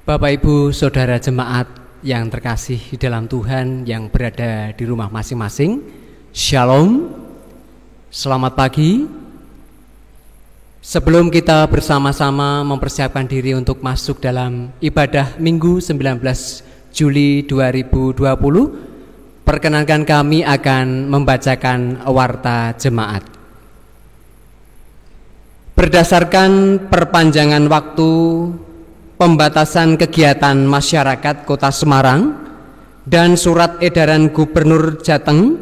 Bapak Ibu Saudara jemaat yang terkasih di dalam Tuhan yang berada di rumah masing-masing, Shalom, selamat pagi. Sebelum kita bersama-sama mempersiapkan diri untuk masuk dalam ibadah Minggu 19 Juli 2020, perkenankan kami akan membacakan warta jemaat. Berdasarkan perpanjangan waktu pembatasan kegiatan masyarakat Kota Semarang dan surat edaran Gubernur Jateng,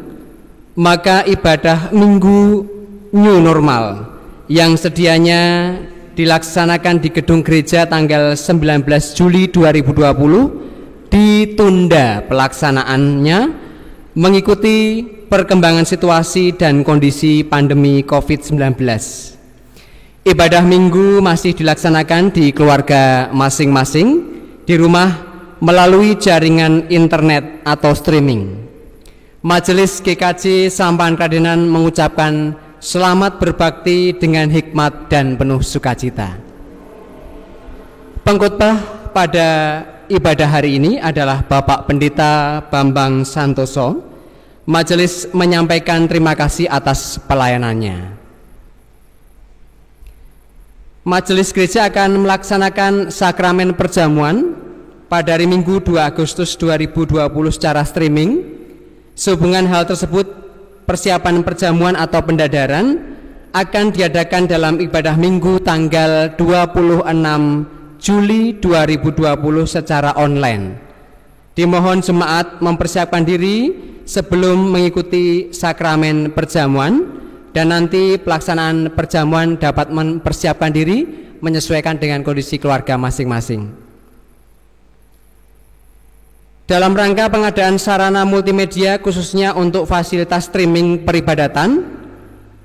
maka ibadah Minggu New Normal yang sedianya dilaksanakan di gedung gereja tanggal 19 Juli 2020 ditunda pelaksanaannya mengikuti perkembangan situasi dan kondisi pandemi COVID-19. Ibadah Minggu masih dilaksanakan di keluarga masing-masing, di rumah melalui jaringan internet atau streaming. Majelis GKJ Sampahan Kradenan mengucapkan selamat berbakti dengan hikmat dan penuh sukacita. Pengkhotbah pada ibadah hari ini adalah Bapak Pendeta Bambang Santoso. Majelis menyampaikan terima kasih atas pelayanannya. Majelis Gereja akan melaksanakan sakramen perjamuan pada hari Minggu 2 Agustus 2020 secara streaming. Sehubungan hal tersebut, persiapan perjamuan atau pendadaran akan diadakan dalam ibadah Minggu tanggal 26 Juli 2020 secara online. Dimohon jemaat mempersiapkan diri sebelum mengikuti sakramen perjamuan, dan nanti pelaksanaan perjamuan dapat mempersiapkan diri menyesuaikan dengan kondisi keluarga masing-masing. Dalam rangka pengadaan sarana multimedia khususnya untuk fasilitas streaming peribadatan,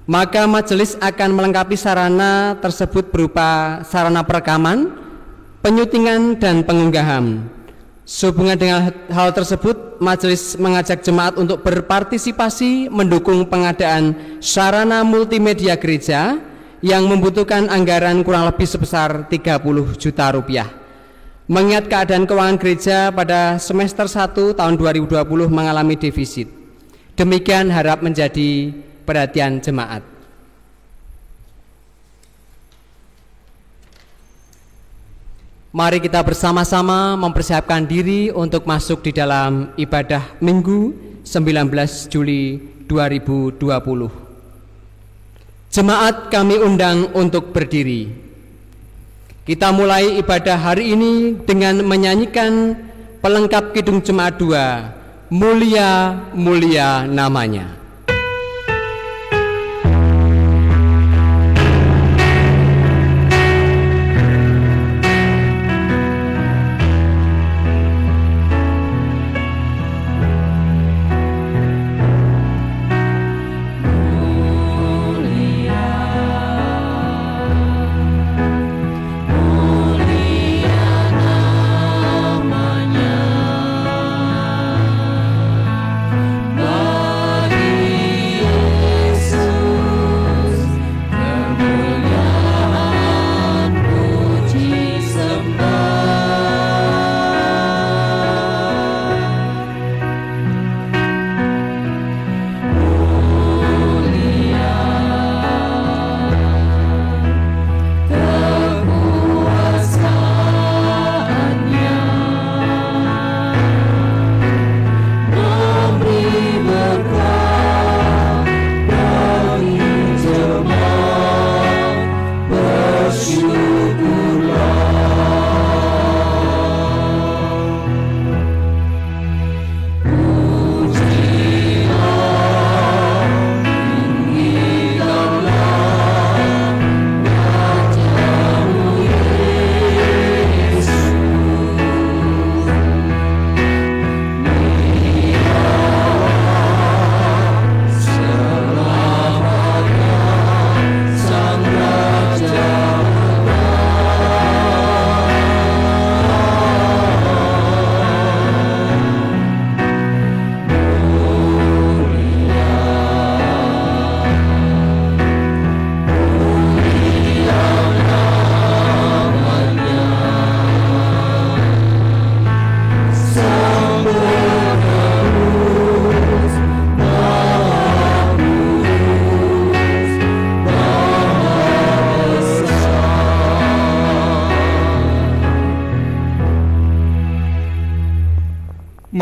maka majelis akan melengkapi sarana tersebut berupa sarana perekaman, penyutingan, dan pengunggahan. Sehubungan dengan hal tersebut, majelis mengajak jemaat untuk berpartisipasi mendukung pengadaan sarana multimedia gereja yang membutuhkan anggaran kurang lebih sebesar 30 juta rupiah. Mengingat keadaan keuangan gereja pada semester 1 tahun 2020 mengalami defisit. Demikian harap menjadi perhatian jemaat. Mari kita bersama-sama mempersiapkan diri untuk masuk di dalam ibadah Minggu 19 Juli 2020. Jemaat kami undang untuk berdiri. Kita mulai ibadah hari ini dengan menyanyikan pelengkap Kidung Jemaat 2, Mulia, Mulia Namanya. Bagi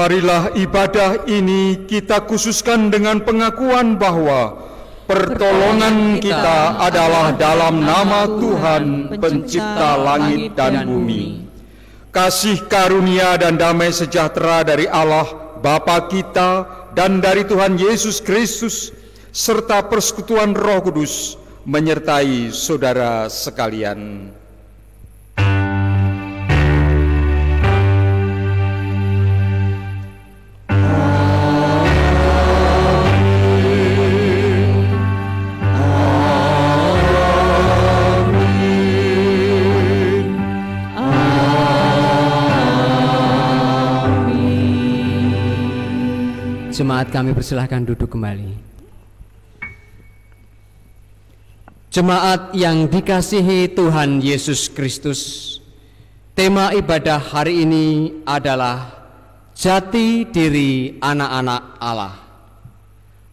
Marilah ibadah ini kita khususkan dengan pengakuan bahwa pertolongan kita adalah dalam nama Tuhan pencipta langit dan bumi. Kasih karunia dan damai sejahtera dari Allah Bapa kita dan dari Tuhan Yesus Kristus serta persekutuan Roh Kudus menyertai saudara sekalian. Jemaat, kami persilahkan duduk kembali. Jemaat yang dikasihi Tuhan Yesus Kristus, tema ibadah hari ini adalah jati diri anak-anak Allah.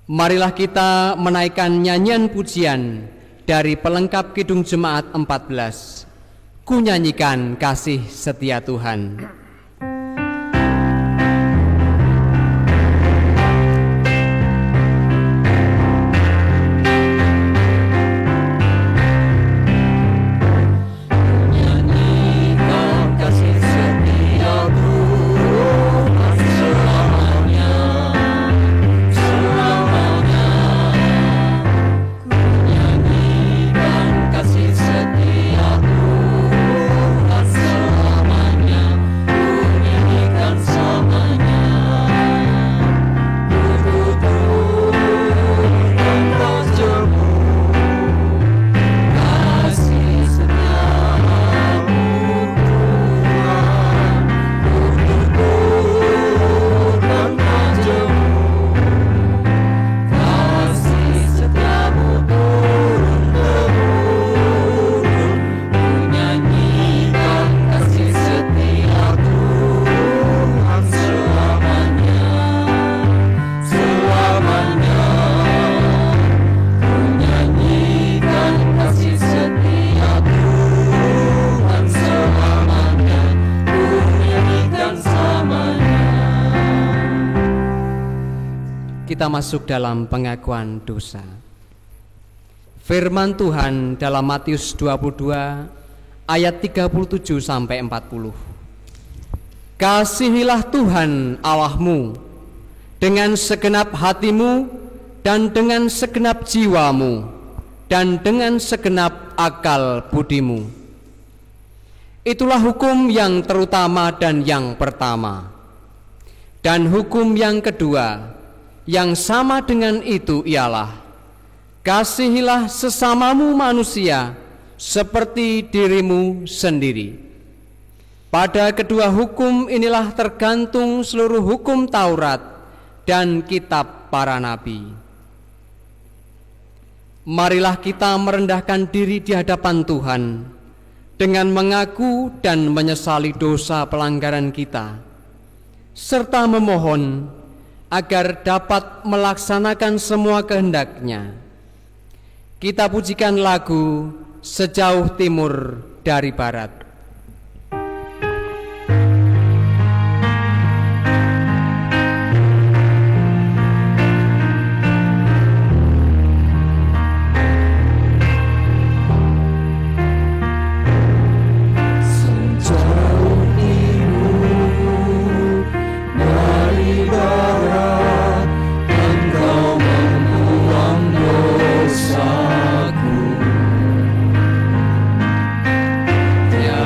Marilah kita menaikkan nyanyian pujian dari pelengkap Kidung Jemaat 14, Ku nyanyikan kasih setia Tuhan. Kita masuk dalam pengakuan dosa. Firman Tuhan dalam Matius 22 ayat 37 sampai 40. Kasihilah Tuhan Allahmu dengan segenap hatimu dan dengan segenap jiwamu dan dengan segenap akal budimu. Itulah hukum yang terutama dan yang pertama. Dan hukum yang kedua yang sama dengan itu ialah, kasihilah sesamamu manusia seperti dirimu sendiri. Pada kedua hukum inilah tergantung seluruh hukum Taurat dan kitab para nabi. Marilah kita merendahkan diri di hadapan Tuhan dengan mengaku dan menyesali dosa pelanggaran kita, serta memohon agar dapat melaksanakan semua kehendak-Nya. Kita pujikan lagu Sejauh Timur dari Barat. Yeah.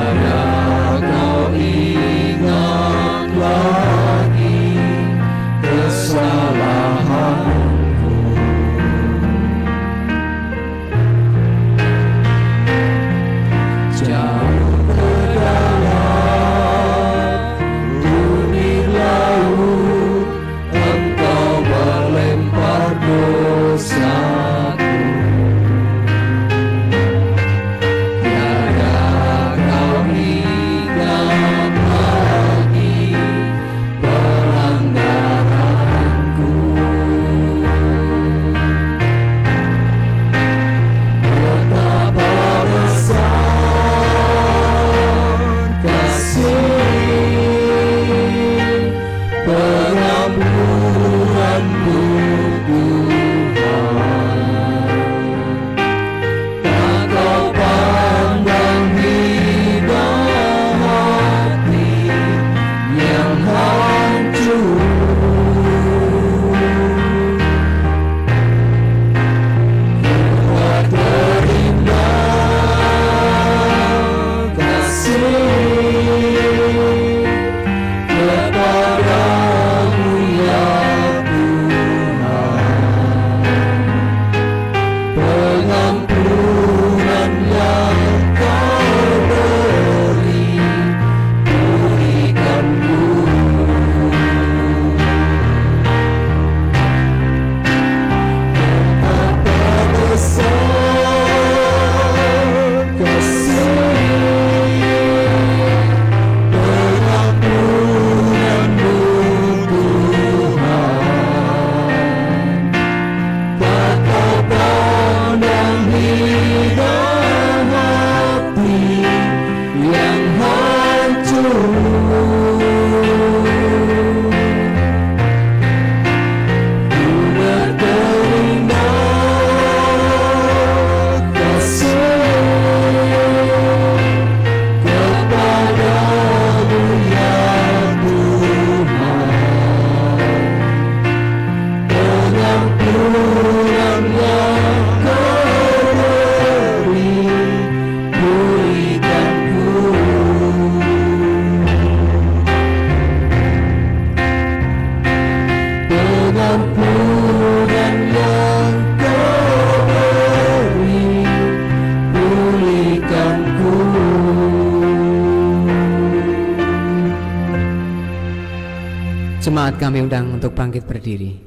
Jemaat kami undang untuk bangkit berdiri.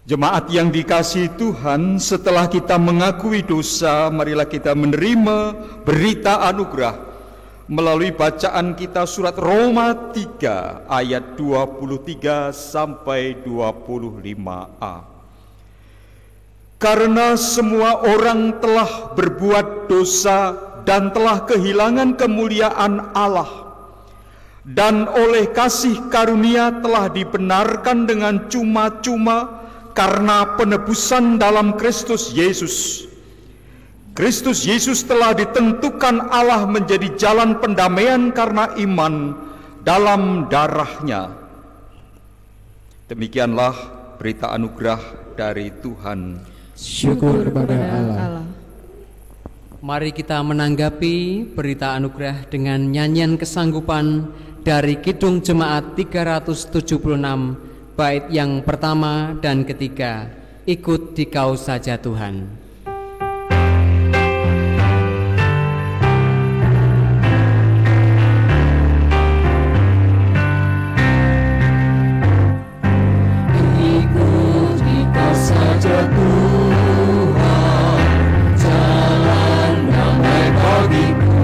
Jemaat yang dikasihi Tuhan, setelah kita mengakui dosa, marilah kita menerima berita anugerah melalui bacaan kita surat Roma 3 ayat 23 sampai 25a. Karena semua orang telah berbuat dosa dan telah kehilangan kemuliaan Allah, dan oleh kasih karunia telah dibenarkan dengan cuma-cuma karena penebusan dalam Kristus Yesus. Kristus Yesus telah ditentukan Allah menjadi jalan pendamaian karena iman dalam darah-Nya. Demikianlah berita anugerah dari Tuhan. Syukur kepada Allah. Mari kita menanggapi berita anugerah dengan nyanyian kesanggupan dari Kidung Jemaat 376, bait yang pertama dan ketiga. Ikut Dikau saja Tuhan. Ikut Dikau saja Tuhan, jalan damai bagiku.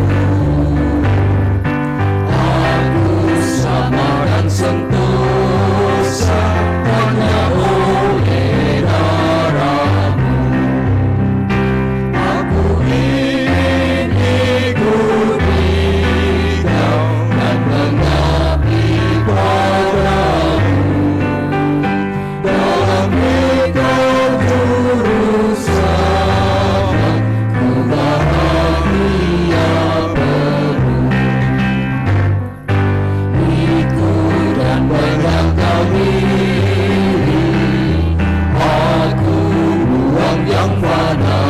Aku sama dan sentosa hanya oleh darah-Mu. Aku ingin ikut Dikau dan mengabdi padamu. Dalam Dikau juru selamat, ku bahagia penuh. Ikut dan menyangkal diri, aku buang yang fana.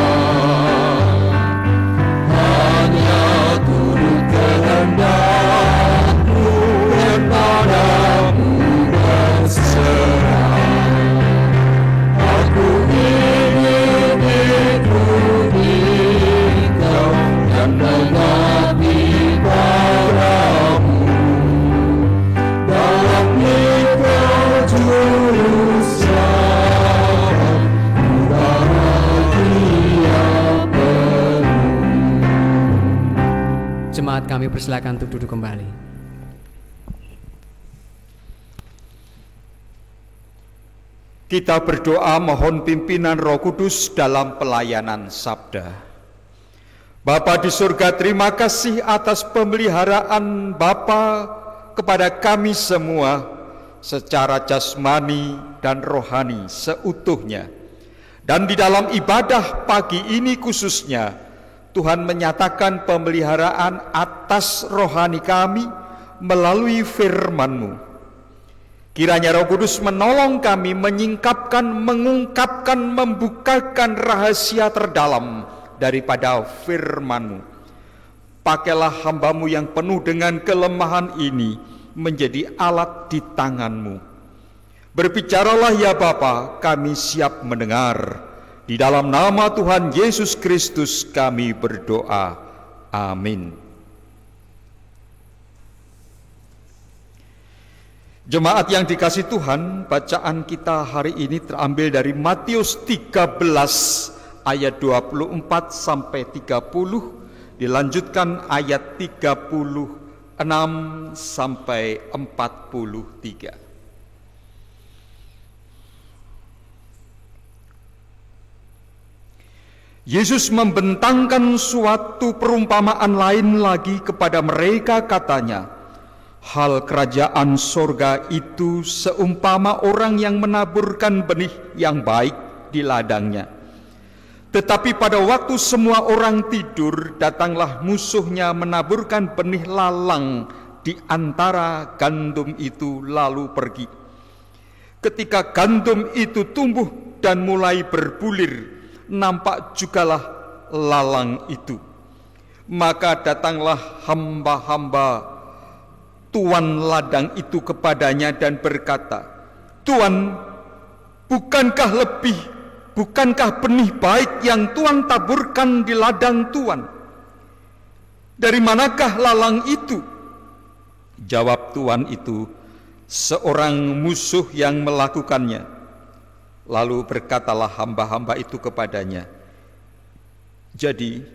Hanya turut kehendak-Mu dan padamu berserah. Aku ingin ikut Dikau dan mengabdi padamu. Dalam Dikau juru selamat, ku bahagia penuh. Jemaat kami persilakan untuk duduk kembali. Kita berdoa mohon pimpinan Roh Kudus dalam pelayanan sabda. Bapa di surga, terima kasih atas pemeliharaan Bapa kepada kami semua secara jasmani dan rohani seutuhnya. Dan di dalam ibadah pagi ini khususnya, Tuhan menyatakan pemeliharaan atas rohani kami melalui firman-Mu. Kiranya Roh Kudus menolong kami menyingkapkan, mengungkapkan, membukakan rahasia terdalam daripada firman-Mu. Pakailah hamba-Mu yang penuh dengan kelemahan ini menjadi alat di tangan-Mu. Berbicaralah ya Bapa, kami siap mendengar. Di dalam nama Tuhan Yesus Kristus kami berdoa. Amin. Jemaat yang dikasihi Tuhan, bacaan kita hari ini terambil dari Matius 13 ayat 24 sampai 30, dilanjutkan ayat 36 sampai 43. Yesus membentangkan suatu perumpamaan lain lagi kepada mereka, katanya, hal kerajaan sorga itu seumpama orang yang menaburkan benih yang baik di ladangnya. Tetapi pada waktu semua orang tidur, datanglah musuhnya menaburkan benih lalang di antara gandum itu lalu pergi. Ketika gandum itu tumbuh dan mulai berbulir, nampak jugalah lalang itu. Maka datanglah hamba-hamba tuan ladang itu kepadanya dan berkata, Tuan, bukankah benih baik yang Tuan taburkan di ladang Tuan? Dari manakah lalang itu? Jawab tuan itu, seorang musuh yang melakukannya. Lalu berkatalah hamba-hamba itu kepadanya, "Jadi,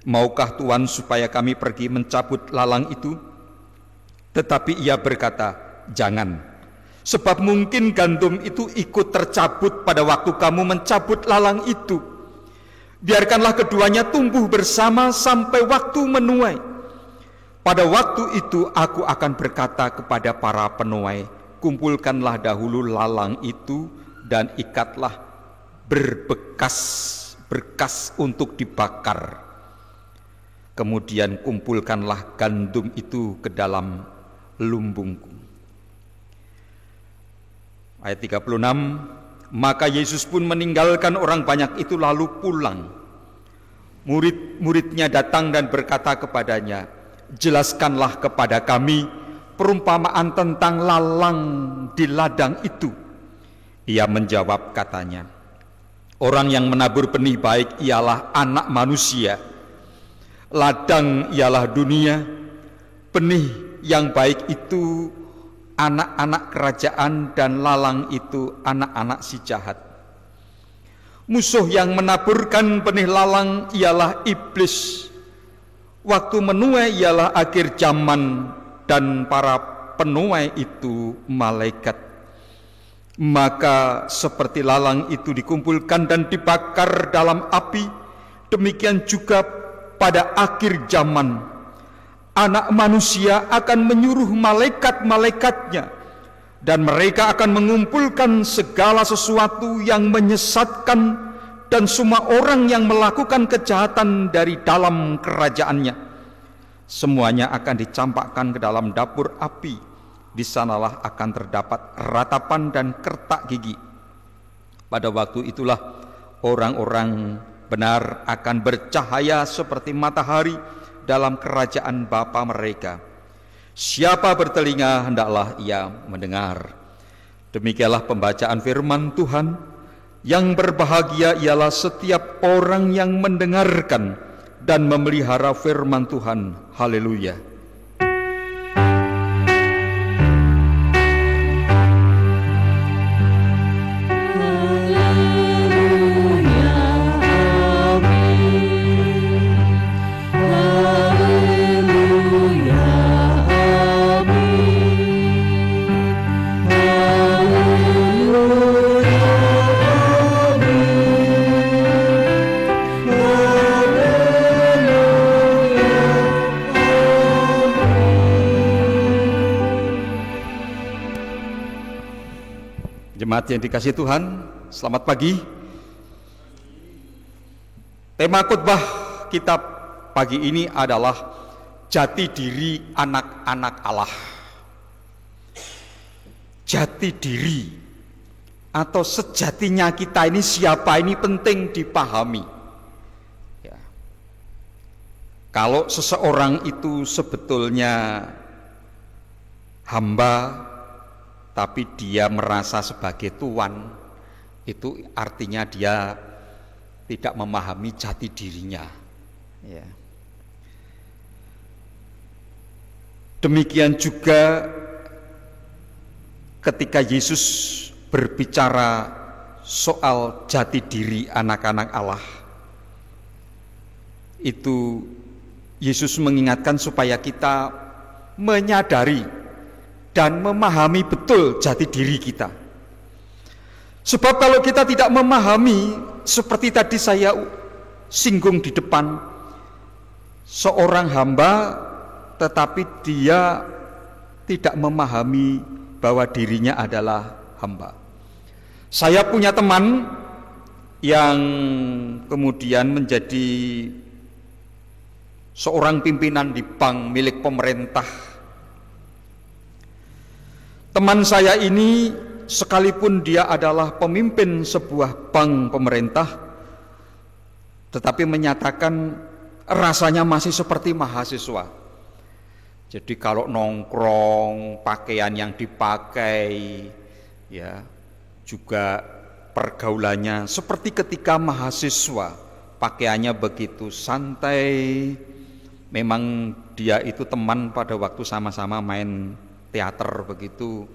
maukah Tuhan supaya kami pergi mencabut lalang itu?" Tetapi ia berkata, "Jangan, sebab mungkin gandum itu ikut tercabut pada waktu kamu mencabut lalang itu. Biarkanlah keduanya tumbuh bersama sampai waktu menuai. Pada waktu itu aku akan berkata kepada para penuai, kumpulkanlah dahulu lalang itu dan ikatlah berkas untuk dibakar. Kemudian kumpulkanlah gandum itu ke dalam lumbungku." Ayat 36, maka Yesus pun meninggalkan orang banyak itu lalu pulang. Murid-muridnya datang dan berkata kepadanya, "Jelaskanlah kepada kami perumpamaan tentang lalang di ladang itu." Ia menjawab katanya, "Orang yang menabur benih baik ialah anak manusia. Ladang ialah dunia. Benih yang baik itu anak-anak kerajaan dan lalang itu anak-anak si jahat. Musuh yang menaburkan benih lalang ialah iblis. Waktu menuai ialah akhir zaman dan para penuai itu malaikat. Maka seperti lalang itu dikumpulkan dan dibakar dalam api, demikian juga pada akhir zaman Anak manusia akan menyuruh malaikat-malaikatnya, dan mereka akan mengumpulkan segala sesuatu yang menyesatkan dan semua orang yang melakukan kejahatan dari dalam kerajaannya. Semuanya akan dicampakkan ke dalam dapur api. Di sanalah akan terdapat ratapan dan kertak gigi. Pada waktu itulah orang-orang benar akan bercahaya seperti matahari dalam kerajaan Bapa mereka. Siapa bertelinga hendaklah ia mendengar. Demikianlah pembacaan firman Tuhan. Yang berbahagia ialah setiap orang yang mendengarkan dan memelihara firman Tuhan. Haleluya. Jemaat yang dikasihi Tuhan, selamat pagi. Tema khotbah kita pagi ini adalah jati diri anak-anak Allah. Jati diri atau sejatinya kita ini siapa, ini penting dipahami. Ya. Kalau seseorang itu sebetulnya hamba, tapi dia merasa sebagai tuan, itu artinya dia tidak memahami jati dirinya. Ya. Demikian juga ketika Yesus berbicara soal jati diri anak-anak Allah, itu Yesus mengingatkan supaya kita menyadari dan memahami betul jati diri kita. Sebab kalau kita tidak memahami, seperti tadi saya singgung di depan, seorang hamba tetapi dia tidak memahami bahwa dirinya adalah hamba. Saya punya teman yang kemudian menjadi seorang pimpinan di bank milik pemerintah. Teman saya ini sekalipun dia adalah pemimpin sebuah bank pemerintah, tetapi menyatakan rasanya masih seperti mahasiswa. Jadi kalau nongkrong, pakaian yang dipakai, ya juga pergaulannya seperti ketika mahasiswa, pakaiannya begitu santai. Memang dia itu teman pada waktu sama-sama main teater begitu,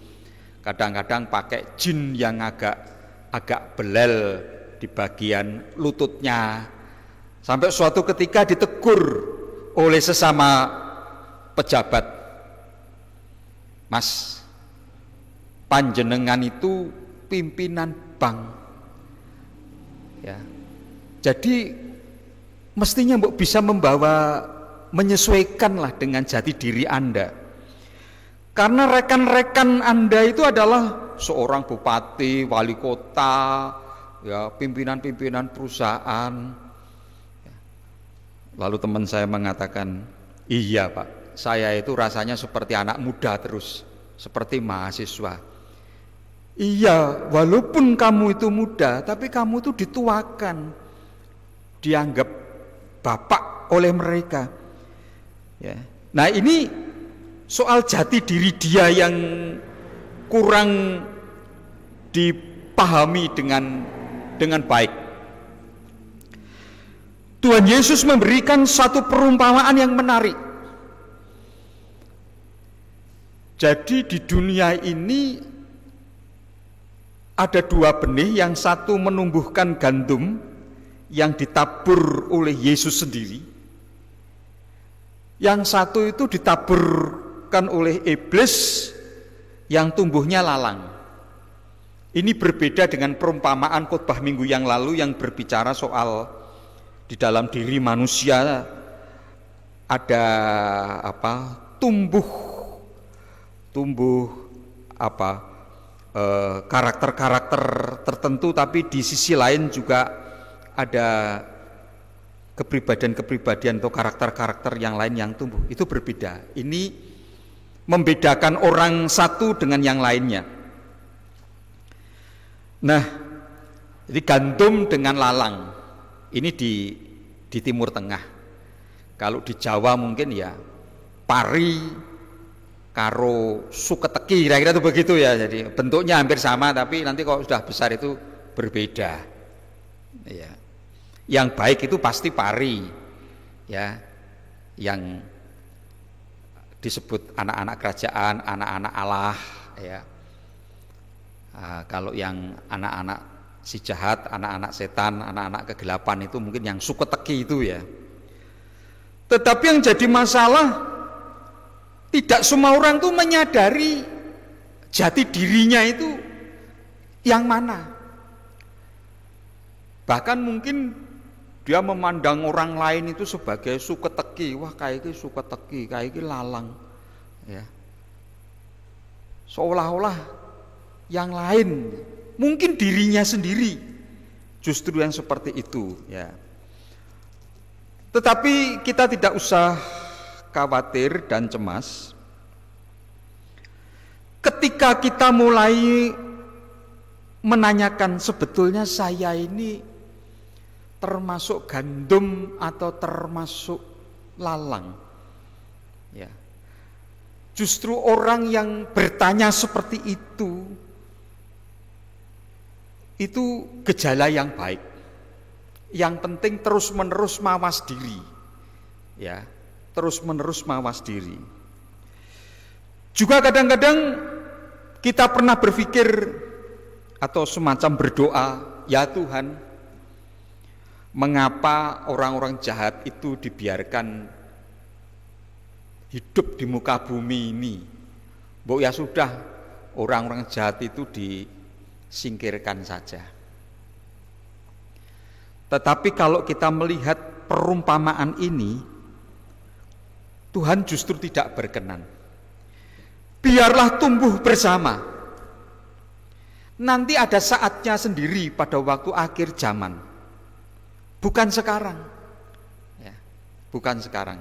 Kadang-kadang pakai jin yang agak belel di bagian lututnya. Sampai suatu ketika ditegur oleh sesama pejabat, "Mas, panjenengan itu pimpinan bank. Ya. Jadi mestinya mbok bisa menyesuaikanlah dengan jati diri Anda. Karena rekan-rekan Anda itu adalah seorang bupati, wali kota, ya, pimpinan-pimpinan perusahaan." Lalu teman saya mengatakan, "Iya Pak, saya itu rasanya seperti anak muda terus, seperti mahasiswa." "Iya, walaupun kamu itu muda, tapi kamu itu dituakan, dianggap bapak oleh mereka." Ya. Nah, ini soal jati diri dia yang kurang dipahami dengan baik. Tuhan Yesus memberikan satu perumpamaan yang menarik. Jadi di dunia ini ada dua benih, yang satu menumbuhkan gandum yang ditabur oleh Yesus sendiri, yang satu itu ditaburkan oleh iblis yang tumbuhnya lalang. Ini berbeda dengan perumpamaan khotbah minggu yang lalu yang berbicara soal di dalam diri manusia ada tumbuh karakter-karakter tertentu, tapi di sisi lain juga ada kepribadian-kepribadian atau karakter-karakter yang lain yang tumbuh. Itu berbeda. Ini membedakan orang satu dengan yang lainnya. Nah, jadi gandum dengan lalang ini di Timur Tengah. Kalau di Jawa mungkin ya pari karo suketeki, kira-kira itu begitu ya. Jadi bentuknya hampir sama, tapi nanti kalau sudah besar itu berbeda. Ya. Yang baik itu pasti pari, ya, yang disebut anak-anak kerajaan, anak-anak Allah, ya. Kalau yang anak-anak si jahat, anak-anak setan, anak-anak kegelapan itu mungkin yang suketeki itu ya. Tetapi yang jadi masalah, tidak semua orang tuh menyadari jati dirinya itu yang mana. Bahkan mungkin dia memandang orang lain itu sebagai suketeki. Wah, kayak ini suketeki, kayak ini lalang. Ya. Seolah-olah yang lain, mungkin dirinya sendiri justru yang seperti itu. Ya. Tetapi kita tidak usah khawatir dan cemas. Ketika kita mulai menanyakan, sebetulnya saya ini termasuk gandum atau termasuk lalang, ya, justru orang yang bertanya seperti itu gejala yang baik. Yang penting terus-menerus mawas diri, ya, terus-menerus mawas diri. Juga kadang-kadang kita pernah berpikir atau semacam berdoa, ya Tuhan, mengapa orang-orang jahat itu dibiarkan hidup di muka bumi ini? Mbok ya sudah, orang-orang jahat itu disingkirkan saja. Tetapi kalau kita melihat perumpamaan ini, Tuhan justru tidak berkenan. Biarlah tumbuh bersama. Nanti ada saatnya sendiri pada waktu akhir zaman. Bukan sekarang. Ya, bukan sekarang.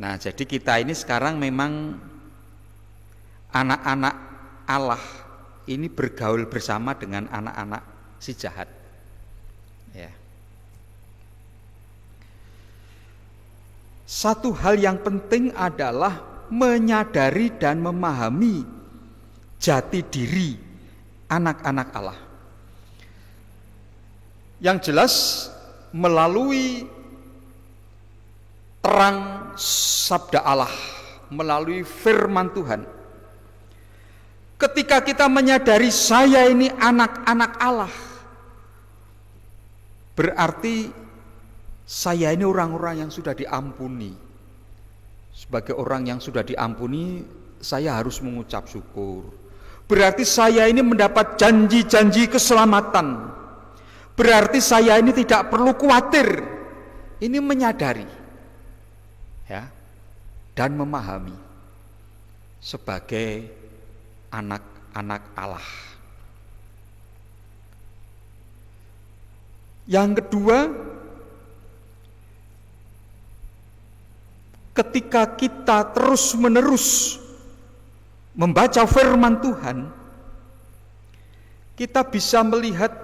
Nah, jadi kita ini sekarang memang anak-anak Allah ini bergaul bersama dengan anak-anak si jahat. Ya. Satu hal yang penting adalah menyadari dan memahami jati diri anak-anak Allah. Yang jelas melalui terang sabda Allah, melalui firman Tuhan, Ketika kita menyadari saya ini anak-anak Allah, berarti saya ini orang-orang yang sudah diampuni. Sebagai orang yang sudah diampuni, saya harus mengucap syukur. Berarti saya ini mendapat janji-janji keselamatan. Berarti saya ini tidak perlu khawatir. Ini menyadari, ya, dan memahami sebagai anak-anak Allah. Yang kedua, ketika kita terus-menerus membaca firman Tuhan, kita bisa melihat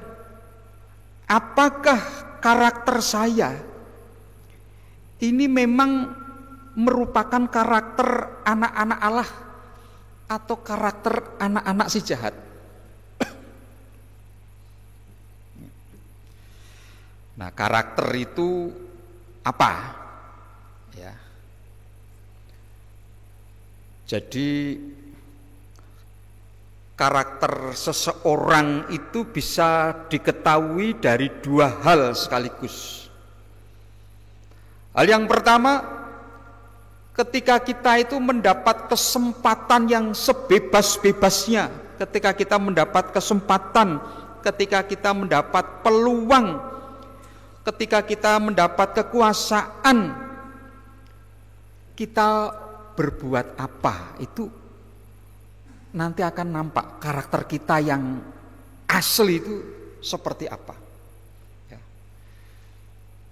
apakah karakter saya ini memang merupakan karakter anak-anak Allah atau karakter anak-anak si jahat. Nah, karakter itu apa? Ya. Jadi karakter seseorang itu bisa diketahui dari dua hal sekaligus. Hal yang pertama, ketika kita itu mendapat kesempatan yang sebebas-bebasnya, ketika kita mendapat kesempatan, ketika kita mendapat peluang, ketika kita mendapat kekuasaan, kita berbuat apa, itu nanti akan nampak karakter kita yang asli itu seperti apa. Ya.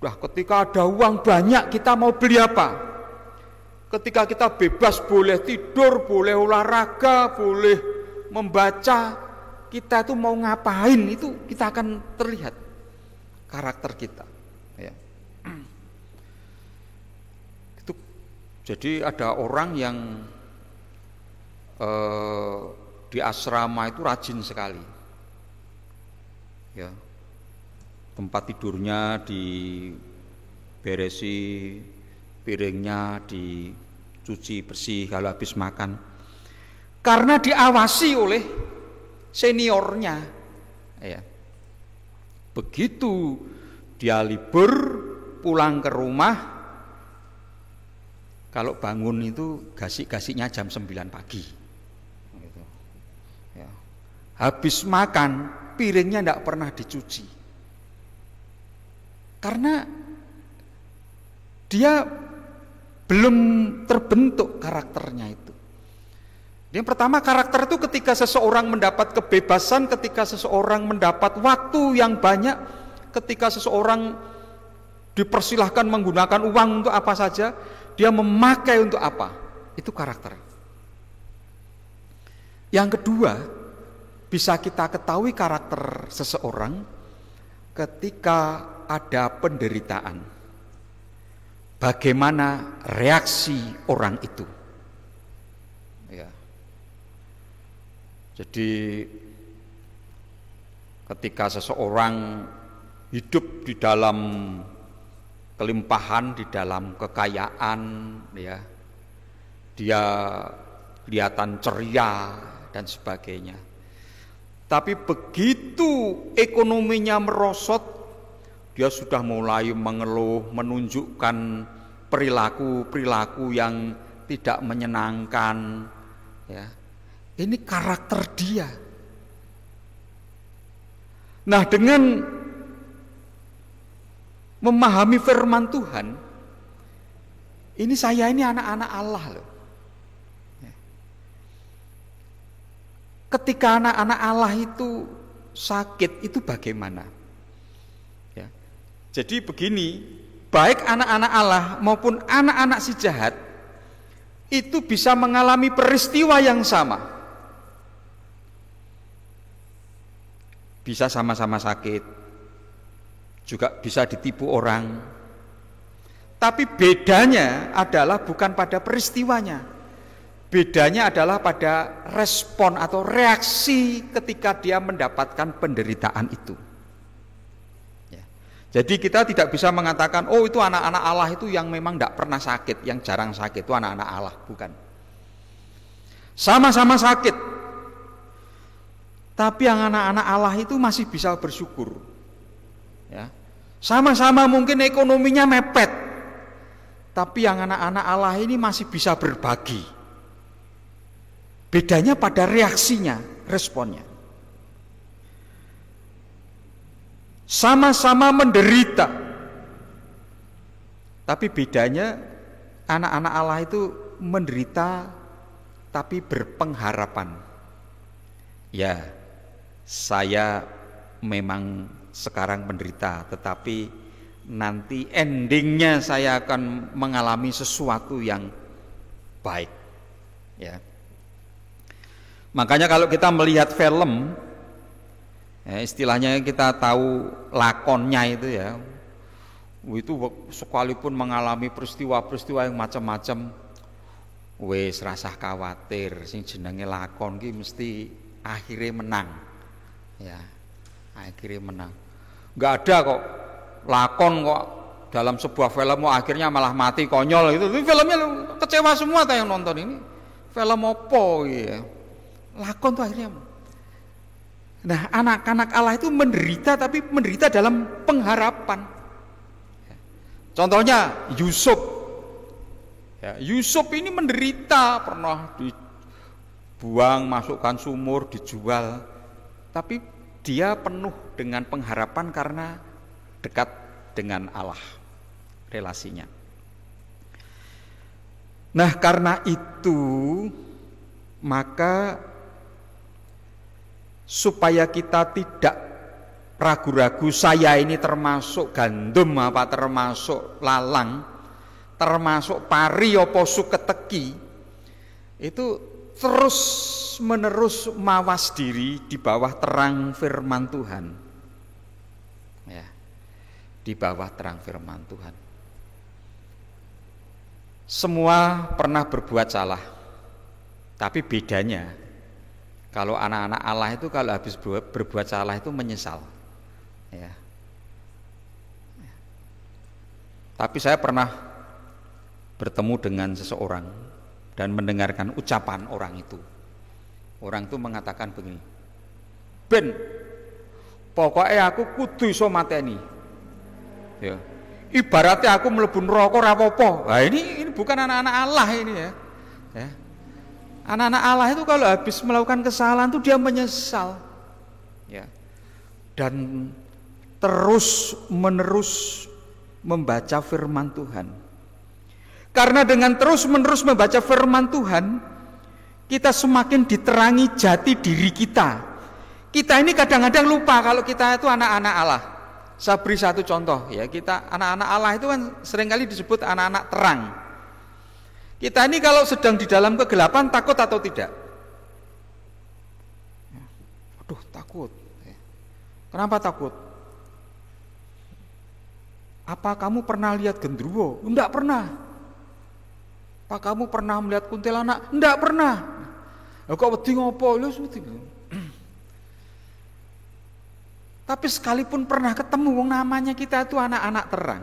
Nah, ketika ada uang banyak, kita mau beli apa? Ketika kita bebas, boleh tidur, boleh olahraga, boleh membaca, kita itu mau ngapain, itu kita akan terlihat karakter kita. Ya. Itu, jadi ada orang yang di asrama itu rajin sekali, ya, tempat tidurnya diberesi, piringnya dicuci bersih kalau habis makan, karena diawasi oleh seniornya. Ya. Begitu dia libur pulang ke rumah, kalau bangun itu gasik-gasiknya jam 9 pagi. Habis makan, piringnya tidak pernah dicuci. Karena dia belum terbentuk karakternya itu. Yang pertama, karakter itu ketika seseorang mendapat kebebasan, ketika seseorang mendapat waktu yang banyak, ketika seseorang dipersilahkan menggunakan uang untuk apa saja, dia memakai untuk apa. Itu karakter. Yang kedua, bisa kita ketahui karakter seseorang ketika ada penderitaan. Bagaimana reaksi orang itu? Ya. Jadi ketika seseorang hidup di dalam kelimpahan, di dalam kekayaan, ya, dia kelihatan ceria dan sebagainya. Tapi begitu ekonominya merosot, dia sudah mulai mengeluh, menunjukkan perilaku-perilaku yang tidak menyenangkan. Ya. Ini karakter dia. Nah, dengan memahami firman Tuhan, ini saya ini anak-anak Allah loh. Ketika anak-anak Allah itu sakit, itu bagaimana? Ya. Jadi begini, baik anak-anak Allah maupun anak-anak si jahat itu bisa mengalami peristiwa yang sama. Bisa sama-sama sakit, juga bisa ditipu orang. Tapi bedanya adalah bukan pada peristiwanya. Bedanya adalah pada respon atau reaksi ketika dia mendapatkan penderitaan itu. Ya. Jadi kita tidak bisa mengatakan, oh itu anak-anak Allah itu yang memang tidak pernah sakit, yang jarang sakit, itu anak-anak Allah. Bukan. Sama-sama sakit, Tapi yang anak-anak Allah itu masih bisa bersyukur. Ya. Sama-sama mungkin ekonominya mepet. Tapi yang anak-anak Allah ini masih bisa berbagi. Bedanya pada reaksinya, responnya. Sama-sama menderita. Tapi bedanya anak-anak Allah itu menderita tapi berpengharapan. Ya, saya memang sekarang menderita, tetapi nanti endingnya saya akan mengalami sesuatu yang baik. Ya. Makanya kalau kita melihat film, ya, istilahnya kita tahu lakonnya itu ya, itu sekalipun mengalami peristiwa-peristiwa yang macam-macam, wis rasah khawatir, sing jenenge lakon ki mesti akhirnya menang. Ya, akhirnya menang. Enggak ada kok lakon kok dalam sebuah film akhirnya malah mati konyol itu. Ini filmnya kecewa semua yang nonton ini. Film opo ya. Lakon tuh akhirnya. Nah, anak-anak Allah itu menderita tapi menderita dalam pengharapan. Contohnya Yusuf. Ya, Yusuf ini menderita, pernah dibuang, masukkan sumur, dijual. Tapi dia penuh dengan pengharapan karena dekat dengan Allah relasinya. Nah, karena itu maka supaya kita tidak ragu-ragu, saya ini termasuk gandum apa termasuk lalang, termasuk pari apa suketeki, itu terus menerus mawas diri di bawah terang firman Tuhan. Ya, di bawah terang firman Tuhan. Semua pernah berbuat salah, tapi bedanya kalau anak-anak Allah itu kalau habis berbuat salah itu menyesal. Ya. Tapi saya pernah bertemu dengan seseorang dan mendengarkan ucapan orang itu. Orang itu mengatakan begini, Ben, pokoknya aku kudu iso mateni. Ya. Ibaratnya aku mlebu neraka ora apa-apa. Nah, ini bukan anak-anak Allah ini ya. Ya. Anak-anak Allah itu kalau habis melakukan kesalahan itu dia menyesal. Ya. Dan terus menerus membaca firman Tuhan. Karena dengan terus menerus membaca firman Tuhan, kita semakin diterangi jati diri kita. Kita ini kadang-kadang lupa kalau kita itu anak-anak Allah. Saya beri satu contoh ya, kita anak-anak Allah itu kan seringkali disebut anak-anak terang. Kita ini kalau sedang di dalam kegelapan takut atau tidak? Aduh, takut. Kenapa takut? Apa kamu pernah lihat gendruwo? Enggak pernah. Apa kamu pernah melihat kuntilanak? Enggak pernah. Kok wedi ngopo? Lho wedi. Tapi sekalipun pernah ketemu, namanya kita itu anak-anak terang.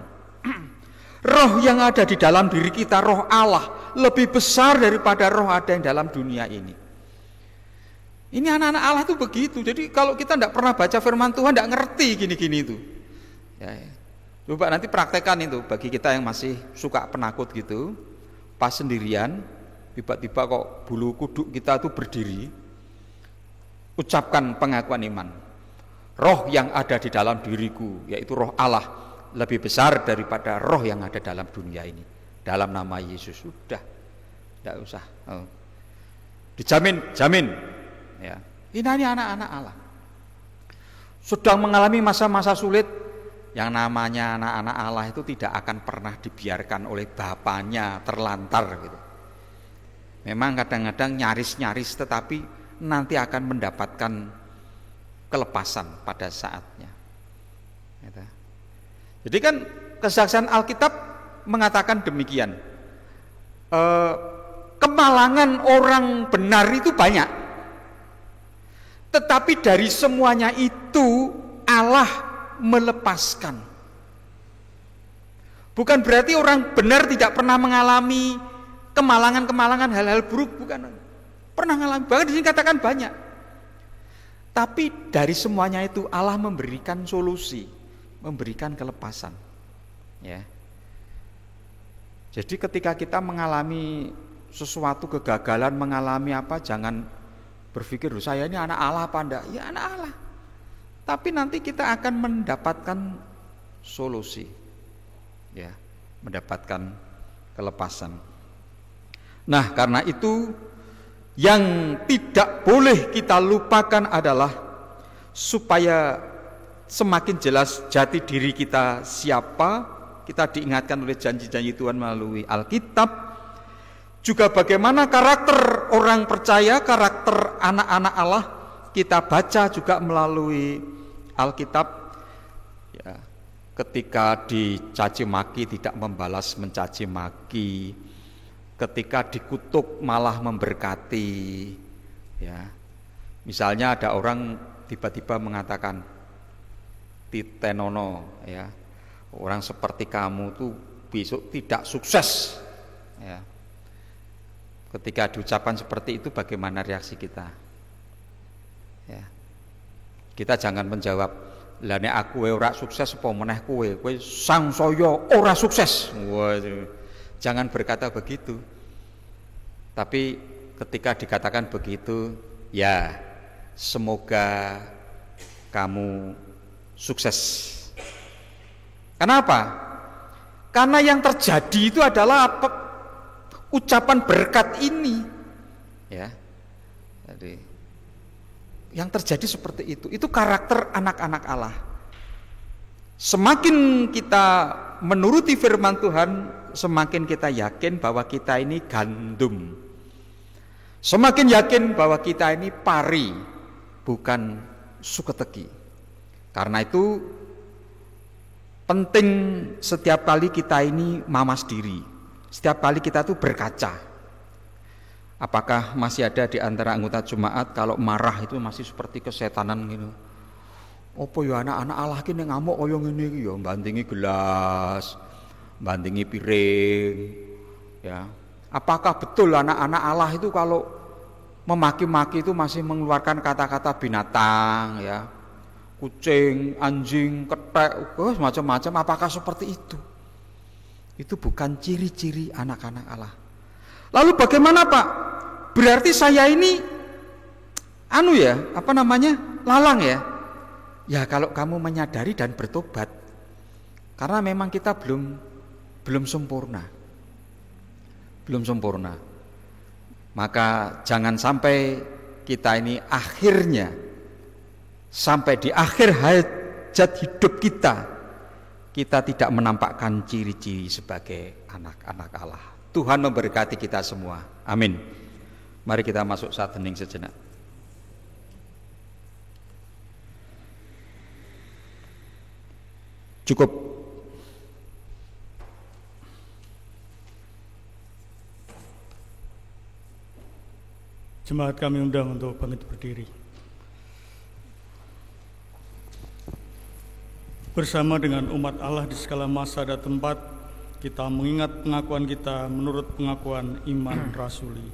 Roh yang ada di dalam diri kita, roh Allah, lebih besar daripada roh ada yang dalam dunia ini. Ini anak-anak Allah itu begitu. Jadi kalau kita tidak pernah baca firman Tuhan, tidak ngerti gini-gini itu. Ya. Coba nanti praktekkan itu bagi kita yang masih suka penakut gitu. Pas sendirian, tiba-tiba kok bulu kuduk kita itu berdiri. Ucapkan pengakuan iman. Roh yang ada di dalam diriku, yaitu roh Allah, lebih besar daripada roh yang ada dalam dunia ini. Dalam nama Yesus, sudah, tidak usah. Dijamin. Ya. Ini anak-anak Allah. Sedang mengalami masa-masa sulit, yang namanya anak-anak Allah itu tidak akan pernah dibiarkan oleh bapaknya terlantar gitu. Memang kadang-kadang nyaris-nyaris, tetapi nanti akan mendapatkan kelepasan pada saatnya. Jadi kan kesaksian Alkitab mengatakan demikian. Kemalangan orang benar itu banyak, tetapi dari semuanya itu Allah melepaskan. Bukan berarti orang benar tidak pernah mengalami kemalangan-kemalangan, hal-hal buruk, bukan. Pernah mengalami, bahkan di sini katakan banyak. Tapi dari semuanya itu Allah memberikan solusi, memberikan kelepasan. Ya. Jadi ketika kita mengalami sesuatu kegagalan, mengalami apa, jangan berpikir, saya ini anak Allah apa enggak? Ya anak Allah. Tapi nanti kita akan mendapatkan solusi. Ya, mendapatkan kelepasan. Nah, karena itu yang tidak boleh kita lupakan adalah supaya semakin jelas jati diri kita siapa, kita diingatkan oleh janji-janji Tuhan melalui Alkitab, juga bagaimana karakter orang percaya, karakter anak-anak Allah kita baca juga melalui Alkitab. Ya, ketika dicaci maki tidak membalas mencaci maki, ketika dikutuk malah memberkati. Ya, misalnya ada orang tiba-tiba mengatakan, Titenono, ya, orang seperti kamu tuh besok tidak sukses. Ya. Ketika diucapkan seperti itu, bagaimana reaksi kita? Ya. Kita jangan menjawab, lah nek aku ora sukses apa meneh kowe sang saya ora sukses. Waduh. Jangan berkata begitu. Tapi ketika dikatakan begitu, ya semoga kamu sukses. Kenapa? Karena yang terjadi itu adalah ucapan berkat ini. Ya. Jadi yang terjadi seperti itu. Itu karakter anak-anak Allah. Semakin kita menuruti firman Tuhan, semakin kita yakin bahwa kita ini gandum. Semakin yakin bahwa kita ini pari, bukan suketegi. Karena itu penting setiap kali kita ini mamas diri. Setiap kali kita tuh berkaca. Apakah masih ada di antara anggota jemaat kalau marah itu masih seperti kesetanan gitu? Apa ya anak-anak Allah ki ngamuk kaya ngene iki ya, bandingi gelas, bandingi piring. Ya. Apakah betul anak-anak Allah itu kalau memaki-maki itu masih mengeluarkan kata-kata binatang, ya? Kucing, anjing, ketek, macam-macam? Apakah seperti itu? Itu bukan ciri-ciri anak-anak Allah. Lalu bagaimana Pak? Berarti saya ini lalang ya? Ya kalau kamu menyadari dan bertobat. Karena memang kita belum sempurna. Belum sempurna. Maka jangan sampai kita ini akhirnya sampai di akhir hajat hidup kita tidak menampakkan ciri-ciri sebagai anak-anak Allah. Tuhan memberkati kita semua. Amin. Mari kita masuk saat hening sejenak. Cukup. Jemaat kami undang untuk bangkit berdiri. Bersama dengan umat Allah di segala masa dan tempat, kita mengingat pengakuan kita menurut pengakuan iman rasuli.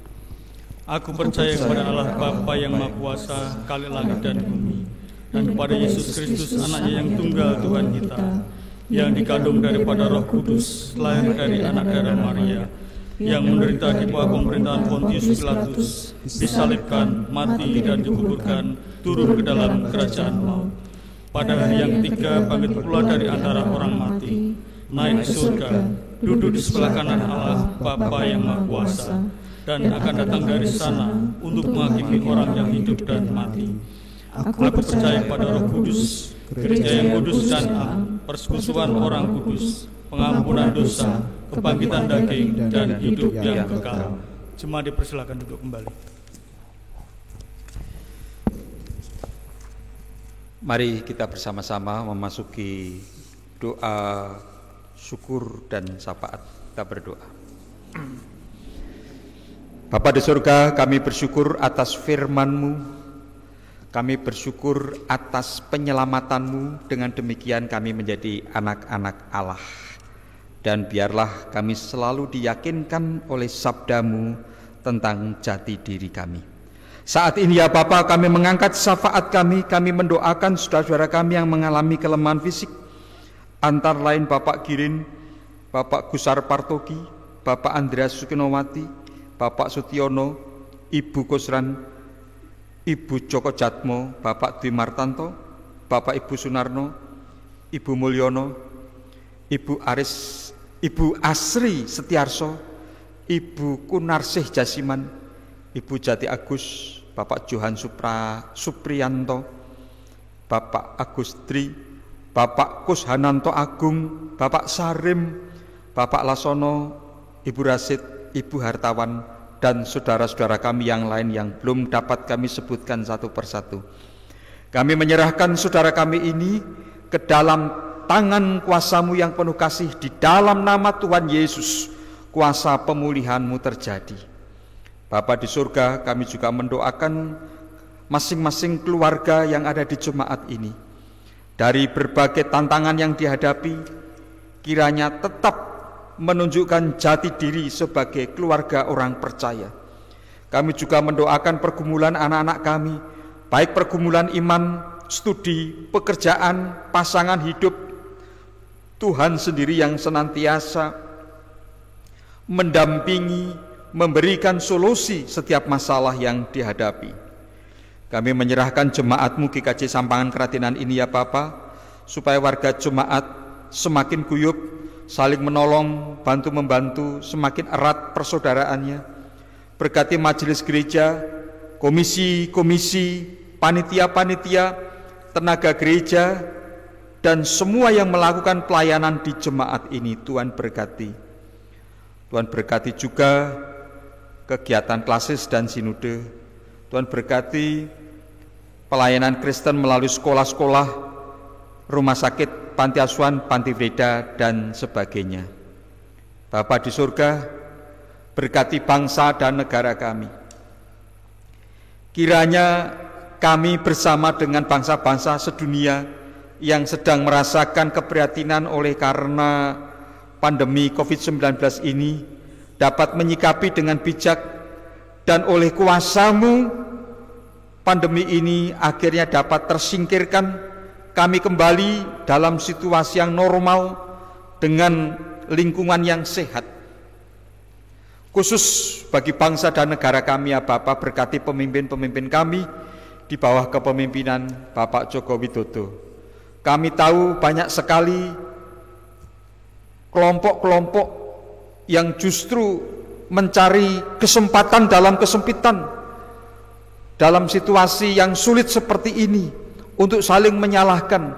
Aku percaya kepada Allah Bapa yang Maha Kuasa, Khalik langit dan bumi, dan kepada Yesus Kristus anaknya yang tunggal Tuhan kita, yang dikandung daripada Roh Kudus, lahir dari anak darah Maria, yang menderita di bawah pemerintahan Pontius Pilatus, disalibkan, mati dan dikuburkan, turun ke dalam kerajaan maut. Pada hari yang ketiga bangkit pula dari antara orang mati, naik ke surga, duduk di sebelah kanan Allah Bapa yang Maha Kuasa, dan akan datang dari sana untuk menghakimi orang yang hidup dan mati. Aku percaya pada Roh Kudus, gereja yang kudus dan am, persekutuan orang kudus, pengampunan dosa, kebangkitan daging, dan hidup yang kekal. Jemaat dipersilakan duduk kembali. Mari kita bersama-sama memasuki doa syukur dan syafaat. Kita berdoa. Bapa di surga, kami bersyukur atas firman-Mu. Kami bersyukur atas penyelamatan-Mu. Dengan demikian kami menjadi anak-anak Allah. Dan biarlah kami selalu diyakinkan oleh sabda-Mu tentang jati diri kami. Saat ini ya Bapa, kami mengangkat syafaat kami mendoakan saudara-saudara kami yang mengalami kelemahan fisik, antara lain Bapak Girin, Bapak Gusar Partogi, Bapak Andreas Sukinowati, Bapak Sutiono, Ibu Kusran, Ibu Joko Jatmo, Bapak Dwi Martanto, Bapak Ibu Sunarno, Ibu Mulyono, Ibu Aris, Ibu Asri Setiarso, Ibu Kunarsih Jasiman, Ibu Jati Agus, Bapak Johan Supriyanto, Bapak Agustri, Bapak Kushananto Agung, Bapak Sarim, Bapak Lasono, Ibu Rasid, Ibu Hartawan, dan saudara-saudara kami yang lain yang belum dapat kami sebutkan satu persatu. Kami menyerahkan saudara kami ini ke dalam tangan kuasa-Mu yang penuh kasih. Di dalam nama Tuhan Yesus, kuasa pemulihan-Mu terjadi. Bapa di surga, kami juga mendoakan masing-masing keluarga yang ada di jemaat ini. Dari berbagai tantangan yang dihadapi, kiranya tetap menunjukkan jati diri sebagai keluarga orang percaya. Kami juga mendoakan pergumulan anak-anak kami, baik pergumulan iman, studi, pekerjaan, pasangan hidup. Tuhan sendiri yang senantiasa mendampingi, memberikan solusi setiap masalah yang dihadapi. Kami menyerahkan jemaat-Mu GKJ Sampangan Keratinan ini ya Bapa, supaya warga jemaat semakin guyup, saling menolong, bantu-membantu, semakin erat persaudaraannya. Berkati majelis gereja, komisi-komisi, panitia-panitia, tenaga gereja, dan semua yang melakukan pelayanan di jemaat ini. Tuhan berkati. Tuhan berkati juga kegiatan klasis dan sinode. Tuhan berkati pelayanan Kristen melalui sekolah-sekolah, rumah sakit, panti asuhan, panti breda, dan sebagainya. Bapa di surga, berkati bangsa dan negara kami. Kiranya kami bersama dengan bangsa-bangsa sedunia yang sedang merasakan keprihatinan oleh karena pandemi COVID-19 ini dapat menyikapi dengan bijak, dan oleh kuasa-Mu pandemi ini akhirnya dapat tersingkirkan. Kami kembali dalam situasi yang normal dengan lingkungan yang sehat. Khusus bagi bangsa dan negara kami ya Bapa, berkati pemimpin-pemimpin kami di bawah kepemimpinan Bapak Joko Widodo. Kami tahu banyak sekali kelompok-kelompok yang justru mencari kesempatan dalam kesempitan, dalam situasi yang sulit seperti ini, untuk saling menyalahkan,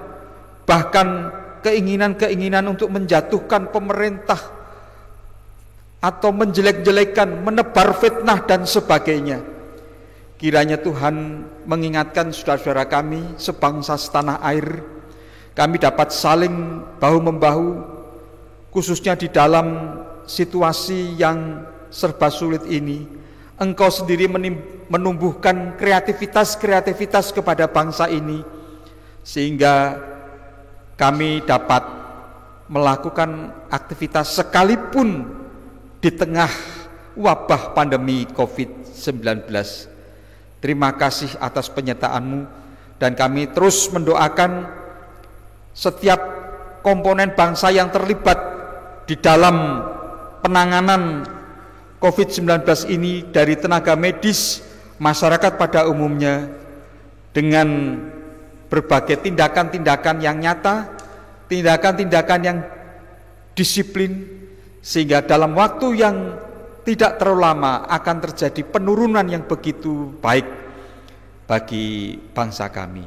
bahkan keinginan-keinginan untuk menjatuhkan pemerintah atau menjelek-jelekan, menebar fitnah dan sebagainya. Kiranya Tuhan mengingatkan saudara-saudara kami sebangsa setanah air, kami dapat saling bahu-membahu, khususnya di dalam situasi yang serba sulit ini. Engkau sendiri menumbuhkan kreativitas kepada bangsa ini, sehingga kami dapat melakukan aktivitas sekalipun di tengah wabah pandemi COVID-19. Terima kasih atas penyertaan-Mu, dan kami terus mendoakan setiap komponen bangsa yang terlibat di dalam penanganan COVID-19 ini, dari tenaga medis, masyarakat pada umumnya, dengan berbagai tindakan-tindakan yang nyata, tindakan-tindakan yang disiplin, sehingga dalam waktu yang tidak terlalu lama akan terjadi penurunan yang begitu baik bagi bangsa kami.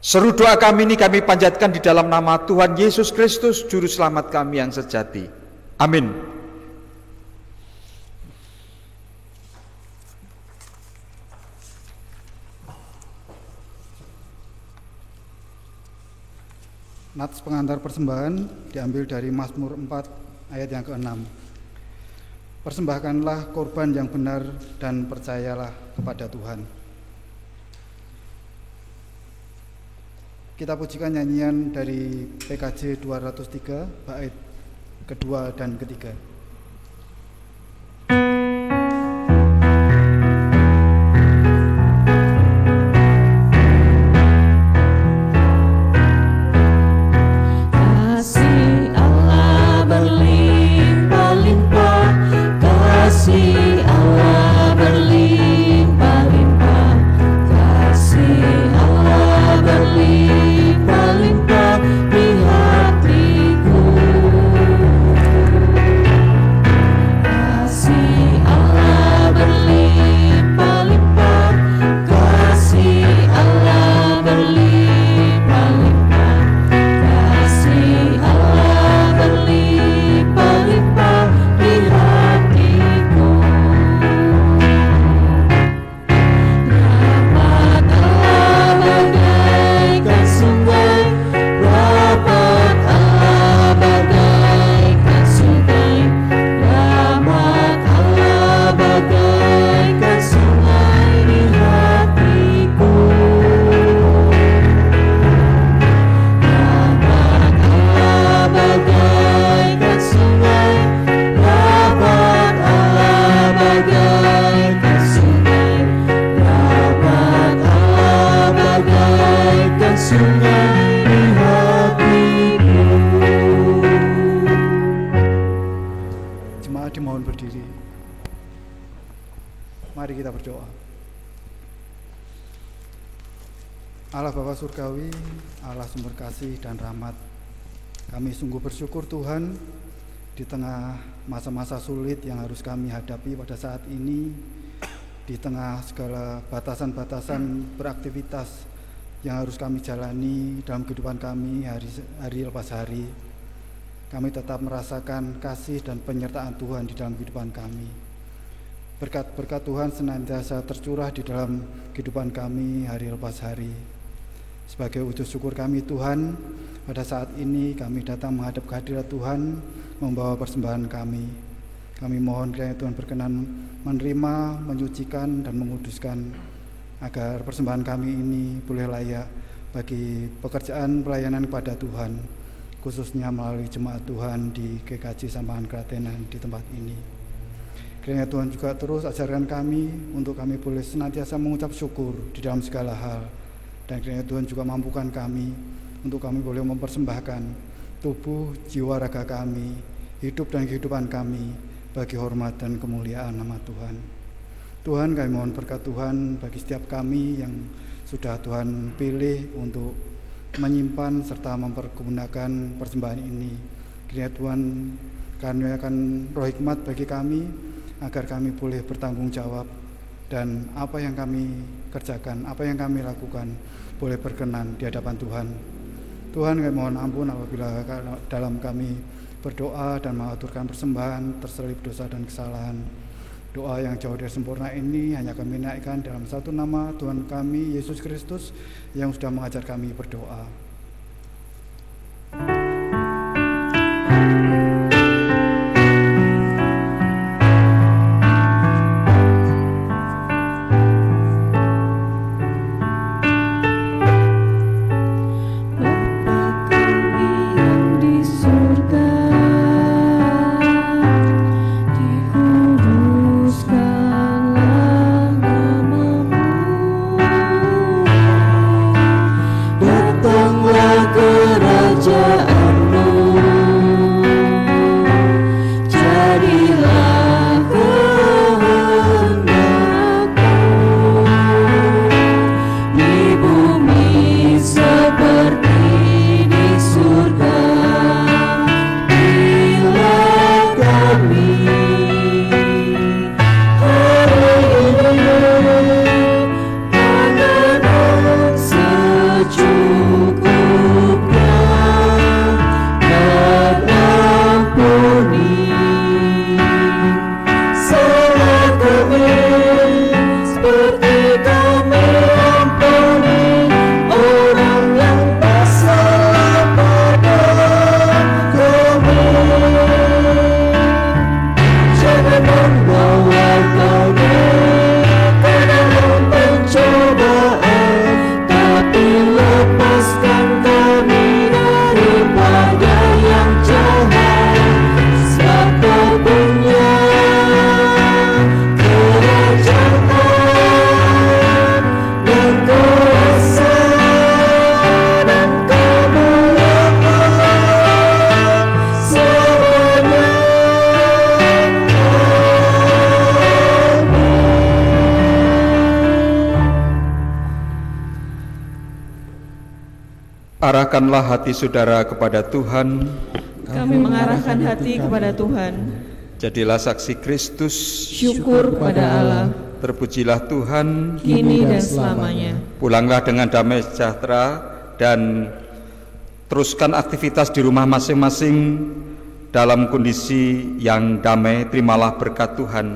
Seru doa kami ini kami panjatkan di dalam nama Tuhan Yesus Kristus, Juru Selamat kami yang sejati. Amin. Nats pengantar persembahan diambil dari Mazmur 4 ayat yang ke-6. Persembahkanlah korban yang benar dan percayalah kepada Tuhan. Kita pujikan nyanyian dari PKJ 203 bait kedua dan ketiga. sungai di hatiku. Jemaat dimohon berdiri. Mari kita berdoa. Allah Bapa Surgawi, Allah sumber kasih dan rahmat, kami sungguh bersyukur Tuhan di tengah masa-masa sulit yang harus kami hadapi pada saat ini, di tengah segala batasan-batasan beraktivitas yang harus kami jalani dalam kehidupan kami hari lepas hari. Kami tetap merasakan kasih dan penyertaan Tuhan di dalam kehidupan kami. Berkat-berkat Tuhan senantiasa tercurah di dalam kehidupan kami hari lepas hari. Sebagai wujud syukur kami Tuhan, pada saat ini kami datang menghadap kehadirat Tuhan, membawa persembahan kami. Kami mohon kiranya Tuhan berkenan menerima, menyucikan, dan menguduskan, agar persembahan kami ini boleh layak bagi pekerjaan pelayanan kepada Tuhan, khususnya melalui jemaat Tuhan di GKJ Sambangan Klatenan di tempat ini. Kiranya Tuhan juga terus ajarkan kami untuk kami boleh senantiasa mengucap syukur di dalam segala hal. Dan kiranya Tuhan juga mampukan kami untuk kami boleh mempersembahkan tubuh, jiwa, raga kami, hidup dan kehidupan kami bagi hormat dan kemuliaan nama Tuhan. Tuhan, kami mohon berkat Tuhan bagi setiap kami yang sudah Tuhan pilih untuk menyimpan serta mempergunakan persembahan ini. Kiranya Tuhan karuniakan roh hikmat bagi kami agar kami boleh bertanggung jawab, dan apa yang kami kerjakan, apa yang kami lakukan boleh berkenan di hadapan Tuhan. Tuhan, kami mohon ampun apabila dalam kami berdoa dan mengaturkan persembahan terselip dosa dan kesalahan. Doa yang jauh dari sempurna ini hanya kami naikkan dalam satu nama Tuhan kami, Yesus Kristus, yang sudah mengajar kami berdoa. Arahkanlah hati saudara kepada Tuhan. Kami mengarahkan hati kepada Tuhan. Jadilah saksi Kristus. Syukur kepada Allah. Terpujilah Tuhan kini dan selamanya. Pulanglah dengan damai sejahtera dan teruskan aktivitas di rumah masing-masing dalam kondisi yang damai. Terimalah berkat Tuhan.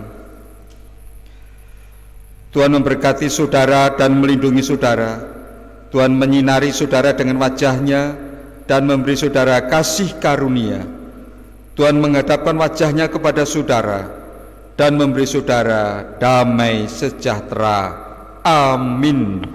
Tuhan memberkati saudara dan melindungi saudara. Tuhan menyinari saudara dengan wajah-Nya dan memberi saudara kasih karunia. Tuhan menghadapkan wajah-Nya kepada saudara dan memberi saudara damai sejahtera. Amin.